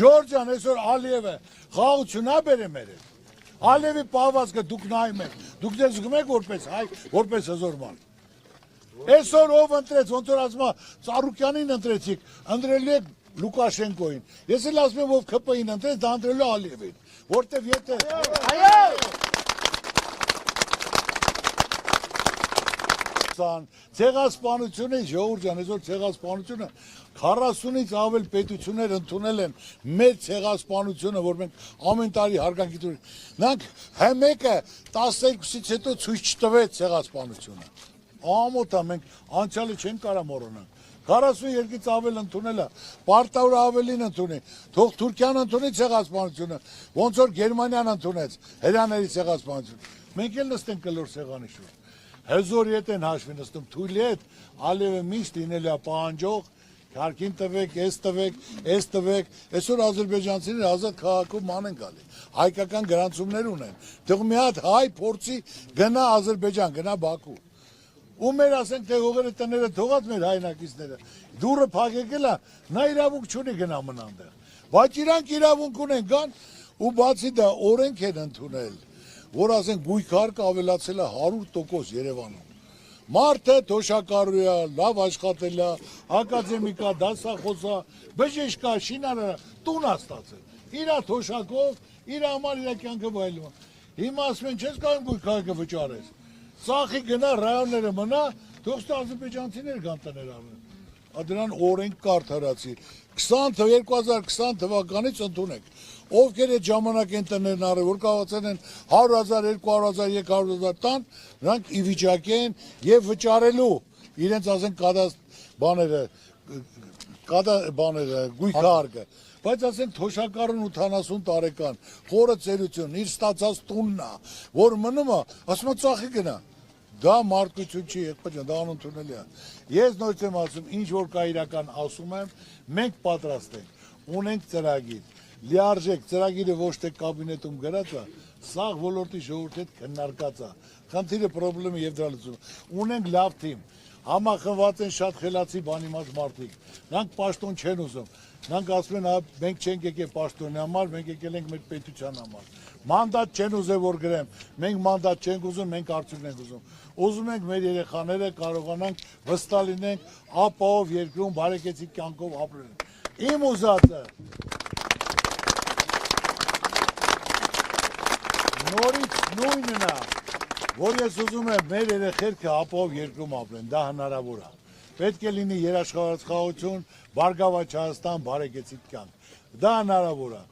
Ժորժան, այսօր Ալիևը խաղություն է բերել մեր հետ։ Ալիևի պահվածքը դուք նայում եք, դուք դες զգում եք որպես հայ, որպես հզոր մարդ։ Այսօր ով ընտրեց, ոնց որ ասում է, Ծառուկյանին ընտրեցիք, ընտրելու եք Լուկաշենկոին։ Ես էլ ասում եմ, ով ՔՊ-ին ընտրեց, դա ընտրելու Ալիևին, որտեվ եթե ցեղասպանությունը, ժողովուրդ ջան, այսօր ցեղասպանությունը 40-ից ավել պետություններ ընդունել են մեր ցեղասպանությունը, որ մենք ամեն տարի հարգանքի տուր։ Նրանք մեկը 12-ից հետո ցույց չտվեց ցեղասպանությունը։ Ամոթ է, մենք անցյալը չենք կարա մոռանալ։ 42-ից ավել ընդունել է, պարտավոր ավելին ընդունի, թող Թուրքիան ընդունի ցեղասպանությունը, ոնց որ Գերմանիան ընդունեց հրեաների ցեղասպանությունը։ Մենք էլ նստենք կլոր սեղանի շուրջ։ Հզոր ետ են հաշվի նստում, թույլի հետ Ալիևը միշտ լինելու է պահանջող, քարքին տվեք, էս տվեք, այսօր ադրբեջանցիները ազատ քաղաքում ման են գալի, հայկական գրանցումներ ունեն, թող մի հատ հայ փորձի գնա Ադրբեջան, գնա Բաքու, ու մեր ասենք թե հողերը տները թողած մեր հայրենակիցները, դուրը փակեկել է, նա իրավունք չունի գնա մնա այնտեղ, բայց իրանք իրավունք ունեն գան, ու բացի դա օրենք են ընդունել, որ ասենք գույքարկը ավելացել է 100% Երևանում։ Մարդը թոշակառու է, լավ աշխատել է, ակադեմիկա, դասախոս է, բժիշկ է, շինարար է, տուն է ստացել։ Իրա թոշակով, իր համար իր կյանքը վայելում է։ Հիմա ասում են, չես կարող գույքարկը վճարես։ Սախի գնա, ռայոնները մնա, թող ադրբեջանցիներ գան տներ առնել։ Դրան օրենք կարդարացի 2020 թվականից ընդունեք, ովքեր այդ ժամանակ են տներն առել, որ կարողացել են 100,000, 200,000, 300,000 տան, նրանք ի վիճակի են եւ վճարելու իրենց ասենք գույքարկը, բայց ասենք թոշակառուն 80 տարեկան, խորը ծերություն, իր ստացած տունն է, որ մնում է, ասում է ծախի գնա։ Դա մարդկություն չի, եղբայր, դա անընդունելի է։ Ես նորից եմ ասում, ինչ որ կա իրական ասում եմ, մենք պատրաստ ենք, ունենք ծրագիր, լիարժեք ծրագիրը ոչ թե կաբինետում գրած է, սաղ ոլորտի ժողովրդի հետ քննարկած է, խնդիրը պրոբլեմը եւ դրա լուծումը։ Ունենք լավ թիմ, համախմբված են շատ խելացի բանիմաց մարդիկ, նրանք պաշտոն չեն ուզում, նրանք ասում են, մենք չենք եկել պաշտոնի համար, մենք եկել ենք մեր պետության համար։ Մանդատ չեն ուզել որ գրեմ, մենք մանդատ չենք ուզում, մենք արդյունք ենք ուզում։ Ուզում ենք մեր երեխաները կարողանանք վստահ լինենք, ապահով երկրում բարեկեցիկ կյանքով ապրեն։ Իմ ուզածը նորից նույնն է, որ ես ուզում եմ մեր երեխերքը ապահով երկրում ապրեն, դա հնարավոր է։ Պետք է լինի երաշխավորած խաղաղություն, Բարգավաճ Հայաստան, բարեկեցիկ կյանք։ Դա հնարավոր է։